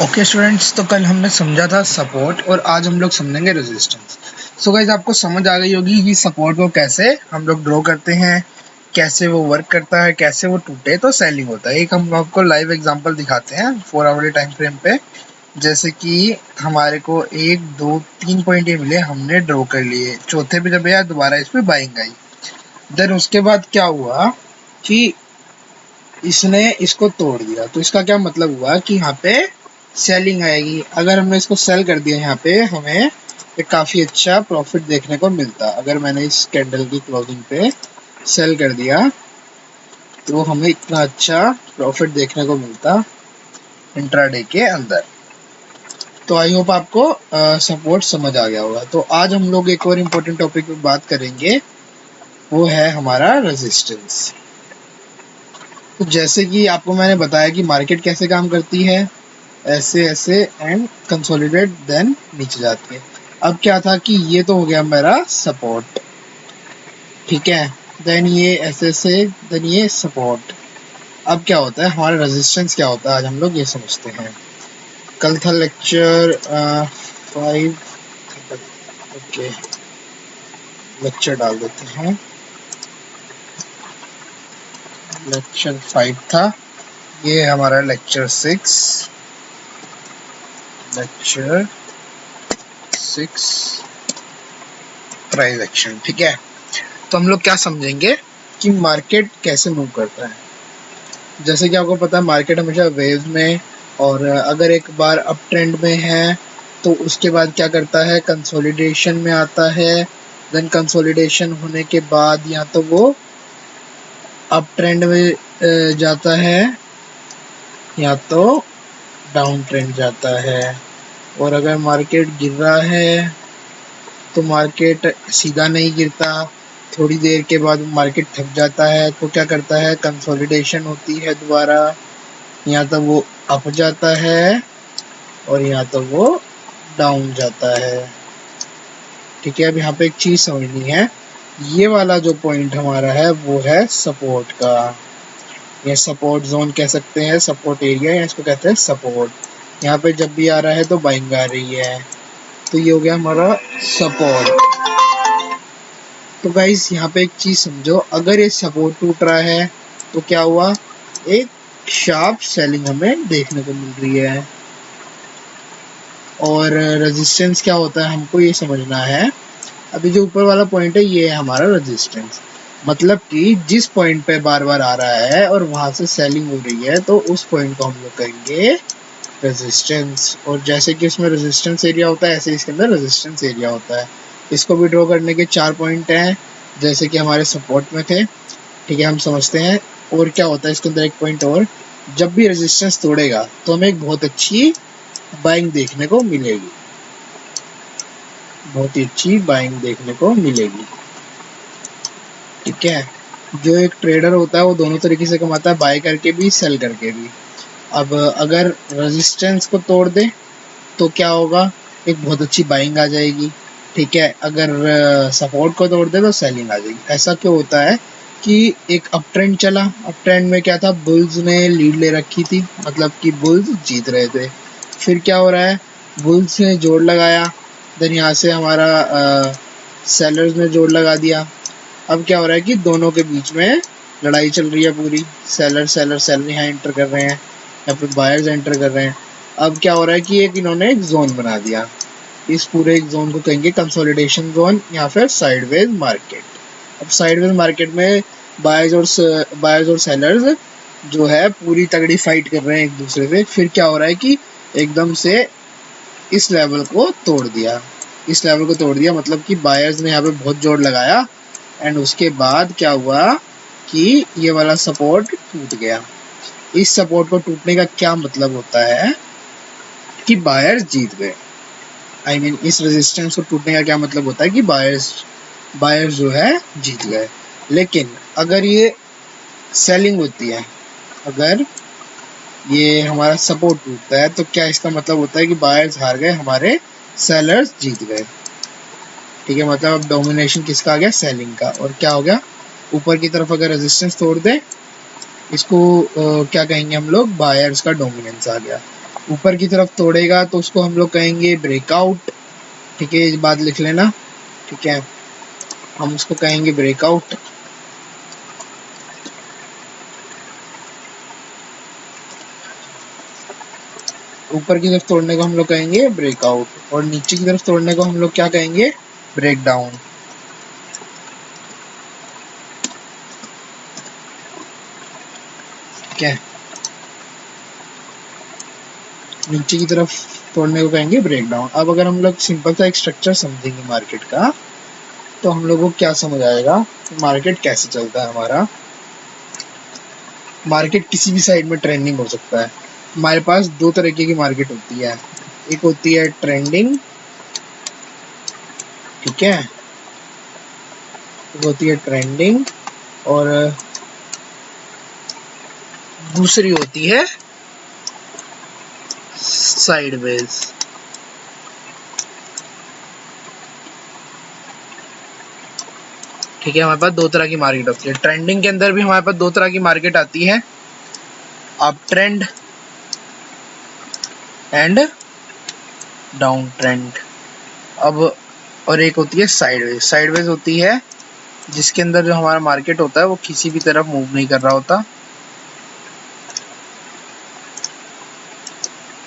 Okay students, तो कल हमने समझा था सपोर्ट और आज हम लोग समझेंगे रेजिस्टेंस। सो गाइस, आपको समझ आ गई होगी कि सपोर्ट को कैसे हम लोग ड्रॉ करते हैं, कैसे वो वर्क करता है, कैसे वो टूटे तो सेलिंग होता है। एक हम आपको लाइव एग्जांपल दिखाते हैं 4 आवर टाइम फ्रेम पे। जैसे कि हमारे को 1 2 3 पॉइंट ये मिले, हमने ड्रॉ कर लिए। चौथे पे जब आया दोबारा इस पे बाइंग आई। देन उसके बाद क्या हुआ कि इसने इसको तोड़ दिया, तो इसका क्या मतलब हुआ कि यहाँ पे सेलिंग आएगी। अगर हमने इसको सेल कर दिया यहाँ पे, हमें एक काफ़ी अच्छा प्रॉफिट देखने को मिलता। अगर मैंने इस कैंडल की क्लोजिंग पे सेल कर दिया तो हमें इतना अच्छा प्रॉफिट देखने को मिलता इंट्राडे के अंदर। तो आई होप आपको सपोर्ट समझ आ गया होगा। तो आज हम लोग एक और इम्पोर्टेंट टॉपिक पे बात करेंगे, वो है हमारा रेजिस्टेंस। तो जैसे कि आपको मैंने बताया कि मार्केट कैसे काम करती है, ऐसे ऐसे एंड कंसोलिडेट देन नीचे जाती है। अब क्या था कि ये तो हो गया मेरा सपोर्ट, ठीक है। देन ये ऐसे से, देन ये सपोर्ट। अब क्या होता है हमारा रेजिस्टेंस, क्या होता है आज हम लोग ये समझते हैं। कल था लेक्चर 5। ओके, लेक्चर डाल देते हैं। लेक्चर 5 था, ये हमारा लेक्चर 6। लेक्चर 6 प्राइस एक्शन, ठीक है। तो हम लोग क्या समझेंगे कि मार्केट कैसे मूव करता है। जैसे कि आपको पता है मार्केट हमेशा वेव में, और अगर एक बार अप ट्रेंड में है तो उसके बाद क्या करता है, कंसोलिडेशन में आता है। देन कंसोलिडेशन होने के बाद या तो वो अप ट्रेंड में जाता है या तो डाउन ट्रेंड जाता है। और अगर मार्केट गिर रहा है तो मार्केट सीधा नहीं गिरता, थोड़ी देर के बाद मार्केट थक जाता है तो क्या करता है, कंसोलिडेशन होती है दोबारा। या तो वो अप जाता है और या तो वो डाउन जाता है, ठीक है। अब यहाँ पे एक चीज समझनी है, ये वाला जो पॉइंट हमारा है वो है सपोर्ट का, या सपोर्ट जोन कह सकते हैं, सपोर्ट एरिया, या इसको कहते हैं सपोर्ट। यहाँ पे जब भी आ रहा है तो बाइंग आ रही है, तो ये हो गया हमारा सपोर्ट। तो गाइस यहाँ पे एक चीज समझो, अगर ये सपोर्ट टूट रहा है तो क्या हुआ, एक शार्प सेलिंग हमें देखने को मिल रही है। और रेजिस्टेंस क्या होता है हमको ये समझना है। अभी जो ऊपर वाला पॉइंट है ये है हमारा रेजिस्टेंस, मतलब कि जिस पॉइंट पे बार बार आ रहा है और वहां से सेलिंग हो रही है तो उस पॉइंट को हम लोग कहेंगे रेजिस्टेंस। और जैसे कि इसमें रेजिस्टेंस एरिया होता है, ऐसे इसके अंदर रेजिस्टेंस एरिया होता है। इसको भी ड्रॉ करने के 4 पॉइंट हैं, जैसे कि हमारे सपोर्ट में थे, ठीक है, हम समझते हैं। और क्या होता है इसके अंदर एक पॉइंट और, जब भी रेजिस्टेंस तोड़ेगा तो हमें एक बहुत अच्छी बाइंग देखने को मिलेगी, बहुत ही अच्छी बाइंग देखने को मिलेगी, ठीक है। जो एक ट्रेडर होता है वो दोनों तरीके से कमाता है, बाय करके भी सेल करके भी। अब अगर रेजिस्टेंस को तोड़ दे तो क्या होगा, एक बहुत अच्छी बाइंग आ जाएगी, ठीक है। अगर सपोर्ट को तोड़ दे तो सेलिंग आ जाएगी। ऐसा क्यों होता है कि एक अप ट्रेंड चला, अप ट्रेंड में क्या था, बुल्स ने लीड ले रखी थी, मतलब कि बुल्स जीत रहे थे। फिर क्या हो रहा है, बुल्स ने जोड़ लगाया, देन यहाँ से हमारा सेलर्स ने जोड़ लगा दिया। अब क्या हो रहा है कि दोनों के बीच में लड़ाई चल रही है पूरी, सेलर सेलर सेलर यहाँ एंटर कर रहे हैं, यहाँ पे बायर्स एंटर कर रहे हैं। अब क्या हो रहा है कि एक इन्होंने एक जोन बना दिया, इस पूरे एक जोन को कहेंगे कंसोलिडेशन जोन या फिर साइडवेज मार्केट। अब साइडवेज मार्केट में बायर्स और सेलर्स जो है पूरी तगड़ी फाइट कर रहे हैं एक दूसरे से। फिर क्या हो रहा है कि एकदम से इस लेवल को तोड़ दिया, इस लेवल को तोड़ दिया, मतलब कि बायर्स ने यहाँ पे बहुत जोर लगाया। एंड उसके बाद क्या हुआ कि ये वाला सपोर्ट टूट गया। इस सपोर्ट को टूटने का क्या मतलब होता है कि बायर्स जीत गए। आई मीन इस रेजिस्टेंस को टूटने का क्या मतलब होता है कि बायर्स जो है जीत गए। लेकिन अगर ये सेलिंग होती है, अगर ये हमारा सपोर्ट टूटता है तो क्या इसका मतलब होता है कि बायर्स हार गए, हमारे सेलर्स जीत गए, ठीक है। मतलब अब डोमिनेशन किसका आ गया, सेलिंग का। और क्या हो गया, ऊपर की तरफ अगर रेजिस्टेंस तोड़ दे, इसको क्या कहेंगे हम लोग, बायर्स का डोमिनेंस आ गया। ऊपर की तरफ तोड़ेगा तो उसको हम लोग कहेंगे ब्रेकआउट। ठीक है, ये बात लिख लेना। ठीक है, हम उसको कहेंगे ब्रेकआउट। ऊपर की तरफ तोड़ने को हम लोग कहेंगे ब्रेकआउट और नीचे की तरफ तोड़ने को हम लोग क्या कहेंगे, ब्रेकडाउन। ठीक है, नीचे की तरफ तोड़ने को कहेंगे ब्रेकडाउन। अब अगर हम लोग सिंपल सा एक स्ट्रक्चर समझेंगे मार्केट का, तो हम लोगों को क्या समझ आएगा मार्केट कैसे चलता है हमारा। मार्केट किसी भी साइड में ट्रेंडिंग हो सकता है। हमारे पास दो तरीके की मार्केट होती है, एक होती है ट्रेंडिंग, ठीक है, एक होती है ट्रेंडिंग और दूसरी होती है साइडवेज। ठीक है, हमारे पास दो तरह की मार्केट होती है। ट्रेंडिंग के अंदर भी हमारे पास दो तरह की मार्केट आती है, up trend and down trend. अब और एक होती है साइडवेज। साइडवेज होती है जिसके अंदर जो हमारा मार्केट होता है वो किसी भी तरफ मूव नहीं कर रहा होता,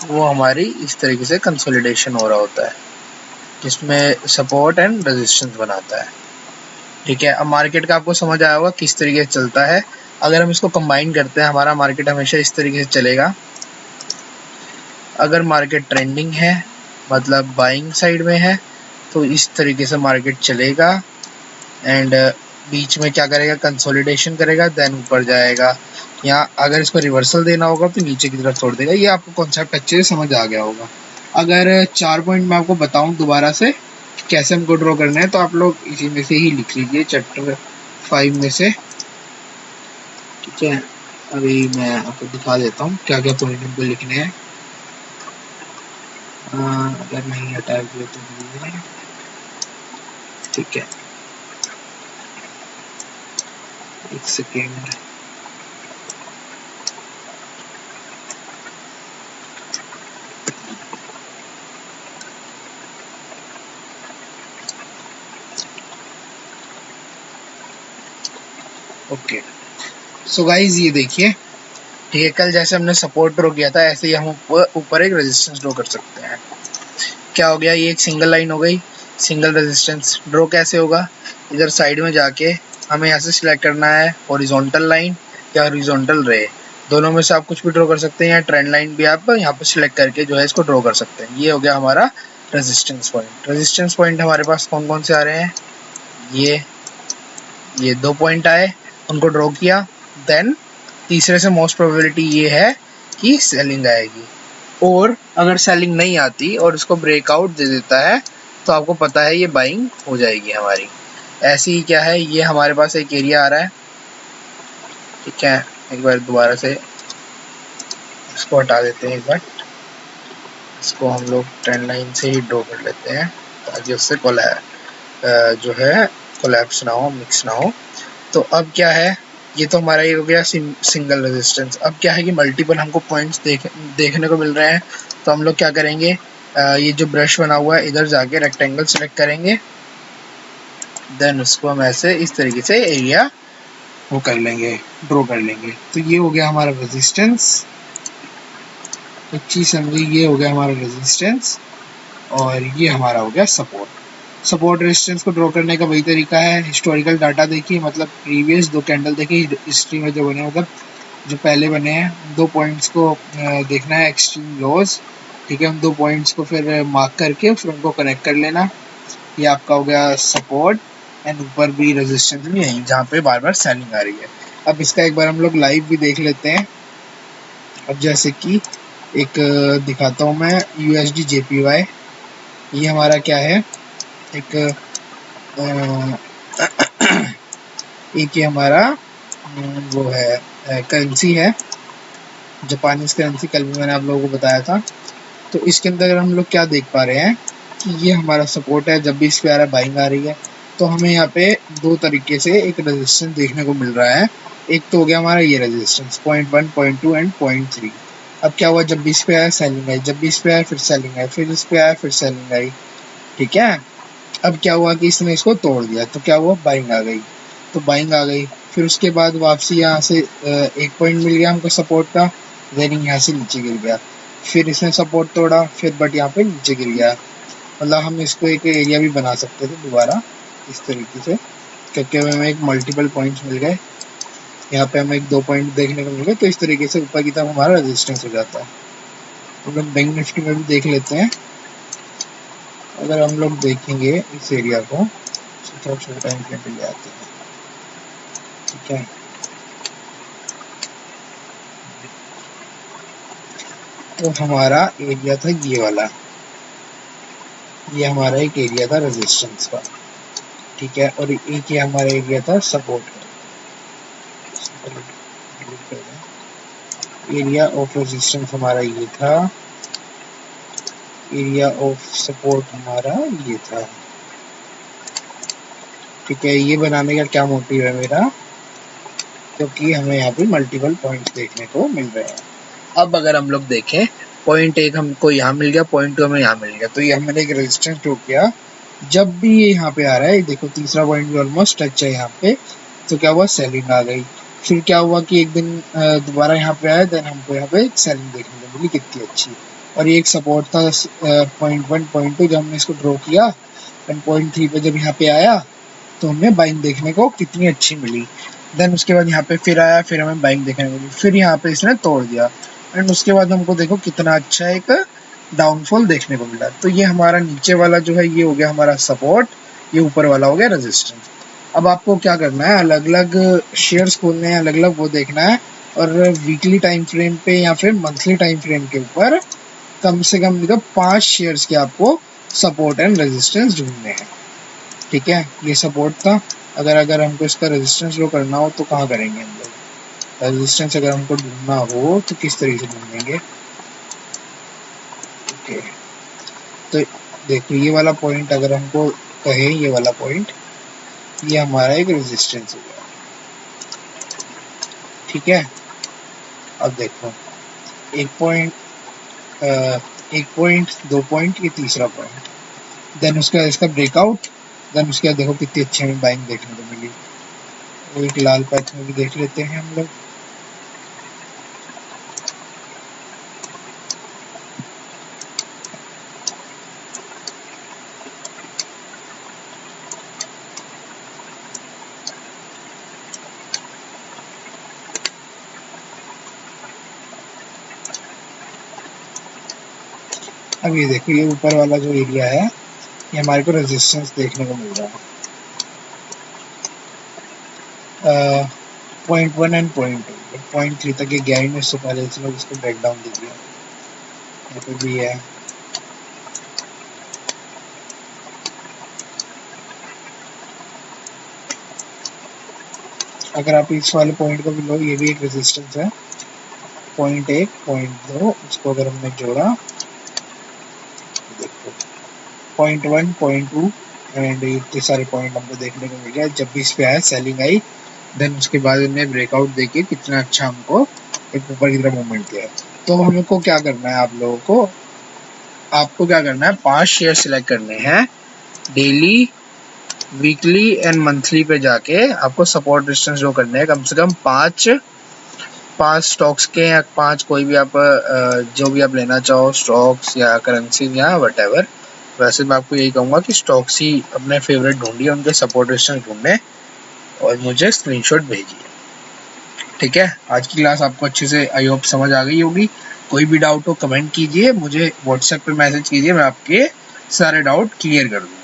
वो हमारी इस तरीके से कंसोलिडेशन हो रहा होता है जिसमें सपोर्ट एंड रेजिस्टेंस बनाता है। ठीक है, अब मार्केट का आपको समझ आया होगा किस तरीके से चलता है। अगर हम इसको कंबाइन करते हैं, हमारा मार्केट हमेशा इस तरीके से चलेगा। अगर मार्केट ट्रेंडिंग है मतलब बाइंग साइड में है तो इस तरीके से मार्केट चलेगा एंड बीच में क्या करेगा, कंसोलिडेशन करेगा, देन ऊपर जाएगा। या अगर इसको रिवर्सल देना होगा तो नीचे की तरफ छोड़ देगा। ये आपको कॉन्सेप्ट अच्छे से समझ आ गया होगा। अगर 4 पॉइंट मैं आपको बताऊं दोबारा से कैसे हमको ड्रॉ करना है, तो आप लोग इसी में से ही लिख लीजिए, चैप्टर 5 में से। ठीक है, अभी मैं आपको दिखा देता हूँ क्या क्या पॉइंट हमको लिखने हैं। अगर नहीं हटा दिया तो ठीक है, एक सेकेंड। ओके, सो गाइज ये देखिए, ठीक है, कल जैसे हमने सपोर्ट ड्रॉ किया था ऐसे ही हम ऊपर एक रेजिस्टेंस ड्रॉ कर सकते हैं। क्या हो गया, ये एक सिंगल लाइन हो गई, सिंगल रेजिस्टेंस। ड्रॉ कैसे होगा, इधर साइड में जाके हमें यहाँ से सिलेक्ट करना है हॉरिजॉन्टल लाइन या हॉरिजॉन्टल रे, दोनों में से आप कुछ भी ड्रॉ कर सकते हैं, या ट्रेंड लाइन भी आप यहाँ पर सिलेक्ट करके जो है इसको ड्रॉ कर सकते हैं। ये हो गया हमारा रेजिस्टेंस पॉइंट। रेजिस्टेंस पॉइंट हमारे पास कौन कौन से आ रहे हैं, ये 2 पॉइंट आए, उनको ड्रॉ किया। देन तीसरे से मोस्ट प्रोबेबिलिटी ये है कि सेलिंग आएगी, और अगर सेलिंग नहीं आती और इसको ब्रेकआउट दे देता है तो आपको पता है ये बाइंग हो जाएगी हमारी। ऐसी ही क्या है, ये हमारे पास एक एरिया आ रहा है। ठीक है, एक बार दोबारा से इसको हटा देते हैं, एक बार इसको हम लोग ट्रेंड लाइन से ही ड्रॉ कर लेते हैं ताकि उससे जो है कोलैप्स ना हो, मिक्स ना हो। तो अब क्या है, ये तो हमारा ये हो गया सिंगल रेजिस्टेंस। अब क्या है कि मल्टीपल हमको पॉइंट्स देखने को मिल रहे हैं, तो हम लोग क्या करेंगे, ये जो ब्रश बना हुआ है इधर जाके रेक्टेंगल सेलेक्ट करेंगे, देन उसको हम ऐसे इस तरीके से एरिया वो कर लेंगे, ड्रॉ कर लेंगे। तो ये हो गया हमारा रेजिस्टेंस। एक चीज समझिए, ये हो गया हमारा रेजिस्टेंस और ये हमारा हो गया सपोर्ट। सपोर्ट रेजिस्टेंस को ड्रॉ करने का वही तरीका है, हिस्टोरिकल डाटा देखिए, मतलब प्रीवियस 2 कैंडल देखिए हिस्ट्री में जो बने, मतलब जो पहले बने हैं 2 पॉइंट्स को देखना है, एक्सट्रीम लॉज। ठीक है, उन 2 पॉइंट्स को फिर मार्क करके फिर उनको कनेक्ट कर लेना। ये आपका हो गया सपोर्ट एंड ऊपर भी रेजिस्टेंस भी यहीं जहाँ पे बार बार सेलिंग आ रही है। अब इसका एक बार हम लोग लाइव भी देख लेते हैं। अब जैसे कि एक दिखाता हूँ मैं, USD JPY, ये हमारा क्या है, एक ये हमारा वो है करेंसी है, जापानीज करेंसी, कल भी मैंने आप लोगों को बताया था। तो इसके अंदर हम लोग क्या देख पा रहे हैं कि ये हमारा सपोर्ट है, जब भी इस पे आ रहा है बाइंग आ रही है, तो हमें यहाँ पे 2 तरीके से एक रेजिस्टेंस देखने को मिल रहा है। एक तो हो गया हमारा ये रेजिस्टेंस 0.1, 0.2 एंड 0.3। अब क्या हुआ, जब भी इस पे आया सेलिंग आई, जब भी इस पे आया फिर सेलिंग आई, फिर इस पे आया फिर सेलिंग आई। ठीक है, अब क्या हुआ कि इसने इसको तोड़ दिया, तो क्या हुआ, बाइंग आ गई, तो बाइंग आ गई। फिर उसके बाद वापसी यहाँ से 1 पॉइंट मिल गया हमको सपोर्ट का, देन यहाँ से नीचे गिर गया, फिर इसने सपोर्ट तोड़ा, फिर बट यहाँ पे नीचे गिर गया। मतलब हम इसको एक एरिया भी बना सकते थे दोबारा इस तरीके से, क्योंकि हमें एक मल्टीपल पॉइंट्स मिल गए, यहाँ पे हमें 1-2 पॉइंट देखने को मिल गए, तो इस तरीके से ऊपर की तरफ हमारा रेजिस्टेंस हो जाता है। तो हम बैंक निफ्टी में भी देख लेते हैं। अगर हम लोग देखेंगे इस एरिया को, थोड़ा छोटा टाइम फ्रेम पे ले आते हैं। ठीक है, तो हमारा एरिया था ये वाला, ये हमारा एक एरिया था रेजिस्टेंस का। ठीक है, और एक ये हमारा एरिया था सपोर्ट का। एरिया ऑफ रेजिस्टेंस हमारा ये था, एरिया ऑफ सपोर्ट हमारा ये था। ठीक है, ये बनाने का क्या मोटिव है मेरा, क्योंकि हमें यहाँ पे मल्टीपल पॉइंट्स देखने को मिल रहे हैं। अब अगर हम लोग देखें, पॉइंट 1 हमको यहाँ मिल गया, पॉइंट 2 हमें यहाँ मिल गया, तो ये हमने एक रेजिस्टेंस ड्रॉ किया। जब भी ये यहाँ पे आ रहा है, देखो तीसरा पॉइंट भी ऑलमोस्ट टच है यहाँ पे, तो क्या हुआ, सेलिंग आ गई। फिर क्या हुआ कि एक दिन दोबारा यहाँ पे आया, देन हमको यहाँ पे सेलिंग देखने को मिली कितनी अच्छी, और ये एक सपोर्ट था पॉइंट 1 पॉइंट 2, जब हमने इसको ड्रॉ किया, देन पॉइंट 3 पे जब यहाँ पे आया तो हमें बाइंग देखने को कितनी अच्छी मिली। देन उसके बाद यहाँ पे फिर आया, फिर हमें बाइंग देखने को मिली, फिर यहाँ पे इसने तोड़ दिया, एंड उसके बाद हमको देखो कितना अच्छा एक डाउनफॉल देखने को मिला। तो ये हमारा नीचे वाला जो है ये हो गया हमारा सपोर्ट, ये ऊपर वाला हो गया रेजिस्टेंस। अब आपको क्या करना है, अलग अलग शेयर्स खोलने हैं, अलग अलग वो देखना है, और वीकली टाइम फ्रेम पे या फिर मंथली टाइम फ्रेम के ऊपर कम से कम 5 शेयर्स के आपको सपोर्ट एंड रेजिस्टेंस ढूंढने हैं। ठीक है, ये सपोर्ट था। अगर हमको इसका रेजिस्टेंस लो करना हो तो कहाँ करेंगे हम लोग, रेजिस्टेंस अगर हमको ढूंढना हो तो किस तरीके से ढूंढेंगे। ओके, तो देखो ये वाला पॉइंट अगर हमको कहे, ये वाला पॉइंट ये हमारा एक रेजिस्टेंस हो गया। ठीक है, अब देखो 1 पॉइंट, 1 पॉइंट, 2 पॉइंट, ये तीसरा पॉइंट, देन उसका इसका ब्रेकआउट, देन उसके बाद देखो कितनी अच्छी हमें बाइंग देखने को मिली। एक लाल पैच में भी देख लेते हैं हम लोग। अब ये देखो ये ऊपर वाला जो एरिया है ये हमारे को रेजिस्टेंस देखने को मिल रहा है, पॉइंट 1 एंड पॉइंट 2, पॉइंट 3 तक ये गया ही नहीं, उससे पहले से लोग इसको ब्रेक डाउन दे दिया। यहाँ पे भी है, अगर आप इस वाले पॉइंट को भी लो, ये भी एक रेजिस्टेंस है, पॉइंट 1 पॉइंट 2, इसको अगर हमने जोड़ा, देखो पॉइंट 1 पॉइंट 2 एंड इतने सारे पॉइंट हमको देखने को मिल गया। जब भी इस पे आया सेलिंग आई, देन उसके बाद इन्हें ब्रेकआउट देके कितना अच्छा हमको एक ऊपर की तरफ मूवमेंट किया। तो हमको क्या करना है, आप लोगों को, आपको क्या करना है, 5 शेयर सिलेक्ट करने हैं, डेली, वीकली एंड मंथली पे जाके आपको सपोर्ट डिस्टेंस जो करने हैं, कम से कम 5 स्टॉक्स के, या 5 कोई भी आप जो भी आप लेना चाहो, स्टॉक्स या करेंसी या व्हाटएवर। वैसे मैं आपको यही कहूँगा कि स्टॉक्स ही अपने फेवरेट ढूंढिए, उनके सपोर्ट डिस्टेंस ढूंढें और मुझे स्क्रीनशॉट भेजिए। ठीक है, आज की क्लास आपको अच्छे से आई होप समझ आ गई होगी। कोई भी डाउट हो कमेंट कीजिए, मुझे व्हाट्सएप पे मैसेज कीजिए, मैं आपके सारे डाउट क्लियर कर दूँगा।